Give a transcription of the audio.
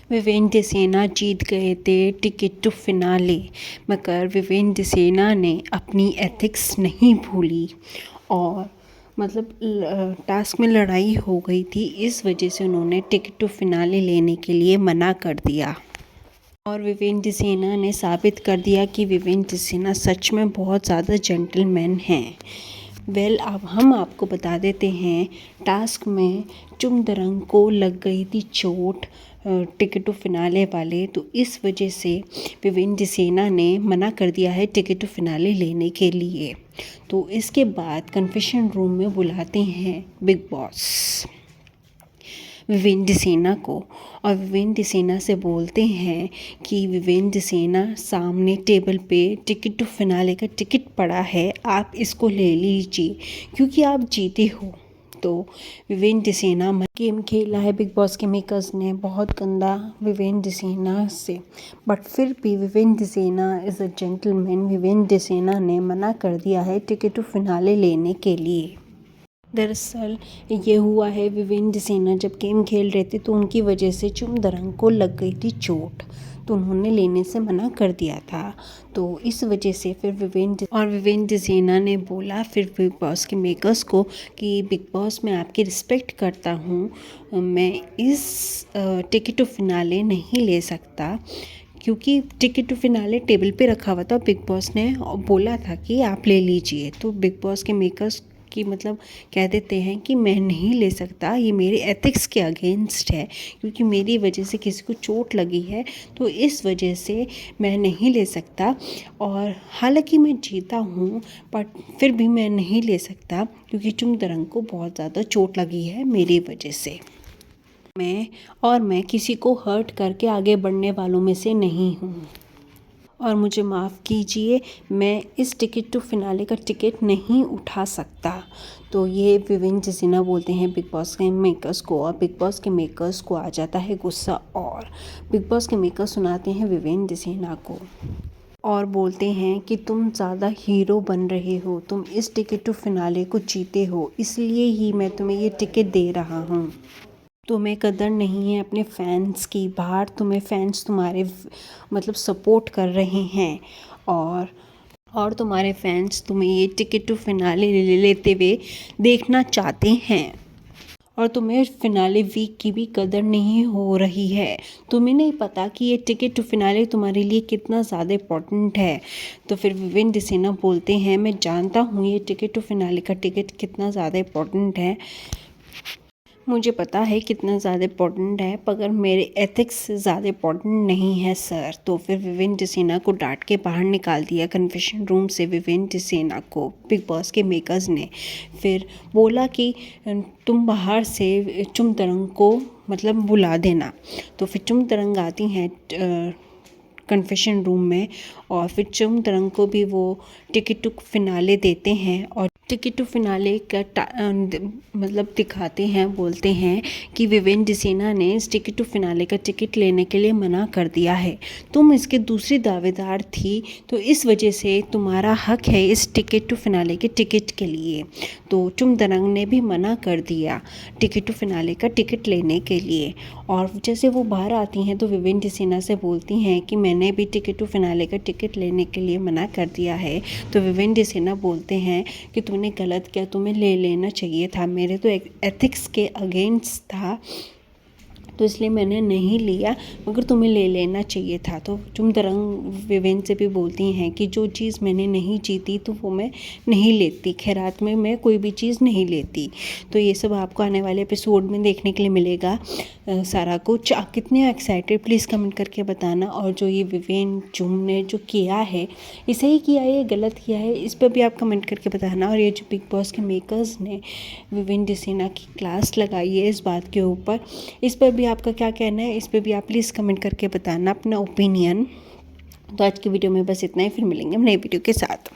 विवेंद्र सेना जीत गए थे टिकट टू फिनाले, मगर विवेंद्र सेना ने अपनी एथिक्स नहीं भूली और टास्क में लड़ाई हो गई थी। इस वजह से उन्होंने टिकट टू फिनाले लेने के लिए मना कर दिया और विवेंद्र सेना ने साबित कर दिया कि विवेंद्र सेना सच में बहुत ज़्यादा जेंटलमैन हैं। अब हम आपको बता देते हैं, टास्क में चुमदरंग को लग गई थी चोट टिकट टू फिनाले वाले, तो इस वजह से विवेंद्र सेना ने मना कर दिया है टिकट टू फिनाले लेने के लिए। तो इसके बाद कन्फेशन रूम में बुलाते हैं बिग बॉस विवेंद्र सेना को और विवेंद्र सेना से बोलते हैं कि विवेंद्र सेना, सामने टेबल पे टिकट टू फिनाले का टिकट पड़ा है, आप इसको ले लीजिए क्योंकि आप जीते हो। तो विवेंद्र सेना गेम खेला है बिग बॉस के मेकर्स ने बहुत गंदा विवेंद्र सेना से, बट फिर भी विवेंद्र सेना इज़ अ जेंटलमैन। विवेंद्र सेना ने मना कर दिया है टिकट टू फिनाले लेने के लिए। दरअसल ये हुआ है, विवेंद्र सेना जब गेम खेल रहे थे तो उनकी वजह से चुमदरंग को लग गई थी चोट, तो उन्होंने लेने से मना कर दिया था। तो इस वजह से फिर विवेंद्र सेना ने बोला फिर बिग बॉस के मेकर्स को कि बिग बॉस, मैं आपकी रिस्पेक्ट करता हूँ, मैं इस टिकट टू फिनाले नहीं ले सकता क्योंकि टिकट टू फिनाले टेबल पे रखा हुआ था। बिग बॉस ने बोला था कि आप ले लीजिए, तो बिग बॉस के मेकर्स कि कह देते हैं कि मैं नहीं ले सकता, ये मेरे एथिक्स के अगेंस्ट है क्योंकि मेरी वजह से किसी को चोट लगी है, तो इस वजह से मैं नहीं ले सकता। और हालांकि मैं जीता हूँ बट फिर भी मैं नहीं ले सकता क्योंकि चुमदरंग को बहुत ज़्यादा चोट लगी है मेरी वजह से। मैं किसी को हर्ट करके आगे बढ़ने वालों में से नहीं हूँ और मुझे माफ़ कीजिए, मैं इस टिकट टू फिनाले का टिकट नहीं उठा सकता। तो ये विवेंद्र सेना बोलते हैं बिग बॉस के मेकर्स को और बिग बॉस के मेकर्स को आ जाता है गुस्सा और बिग बॉस के मेकर्स सुनाते हैं विवेंद्र सेना को और बोलते हैं कि तुम ज़्यादा हीरो बन रहे हो, तुम इस टिकट टू फिनाले को जीते हो, इसलिए ही मैं तुम्हें ये टिकट दे रहा हूँ। तुम्हें कदर नहीं है अपने फैंस की, बाहर तुम्हें फैंस तुम्हारे सपोर्ट कर रहे हैं और तुम्हारे फैंस तुम्हें ये टिकट टू फिनाले लेते हुए देखना चाहते हैं और तुम्हें फिनाले वीक की भी कदर नहीं हो रही है। तुम्हें नहीं पता कि ये टिकट टू फिनाले तुम्हारे लिए कितना ज़्यादा इम्पोर्टेंट है। तो फिर विवेंद्र सेना बोलते हैं, मैं जानता हूँ ये टिकट टू फिनाले का टिकट कितना ज़्यादा इम्पोर्टेंट है, मुझे पता है कितना ज़्यादा इम्पोर्टेंट है, मगर मेरे एथिक्स से ज़्यादा इम्पोर्टेंट नहीं है सर। तो फिर विवेंद्र सेना को डांट के बाहर निकाल दिया कन्फेशन रूम से विवेंद्र सेना को बिग बॉस के मेकर्स ने। फिर बोला कि तुम बाहर से चुमदरंग को बुला देना। तो फिर चुमदरंग आती हैं कन्फेशन रूम में और फिर चुमदरंग को भी वो टिकट टू फिनाले देते हैं और टिकट टू फिनाले का दिखाते हैं, बोलते हैं कि विवेंद्र सेना ने इस टिकट टू फिनाले का टिकट लेने के लिए मना कर दिया है, तुम इसके दूसरी दावेदार थी, तो इस वजह से तुम्हारा हक है इस टिकट टू फिनाले के टिकट के लिए। तो चुमदरंग ने भी मना कर दिया टिकट टू फिनाले का टिकट लेने के लिए और जैसे वो बाहर आती हैं तो विवेंद्र सेना से बोलती हैं कि मैंने भी टिकट टू फिनाले का टिकट लेने के लिए मना कर दिया है। तो विवेंद्र सेना बोलते हैं कि तूने गलत किया, तुम्हें ले लेना चाहिए था, मेरे तो एथिक्स के अगेंस्ट था, तो इसलिए मैंने नहीं लिया, मगर तुम्हें ले लेना चाहिए था। तो चुमदरंग विवेंद्र से भी बोलती हैं कि जो चीज़ मैंने नहीं जीती तो वो मैं नहीं लेती, खैरात में मैं कोई भी चीज़ नहीं लेती। तो ये सब आपको आने वाले एपिसोड में देखने के लिए मिलेगा सारा कुछ। आप कितने एक्साइटेड प्लीज़ कमेंट करके बताना। और जो ये विवेंद्र चुम ने जो किया है, ये सही किया है, गलत किया है, इस पर भी आप कमेंट करके बताना। और ये जो बिग बॉस के मेकर्स ने विवेंद्र सेना की क्लास लगाई है इस बात के ऊपर, इस पर भी आपका क्या कहना है, इस पे भी आप प्लीज़ कमेंट करके बताना अपना ओपिनियन। तो आज की वीडियो में बस इतना ही, फिर मिलेंगे हम नई वीडियो के साथ।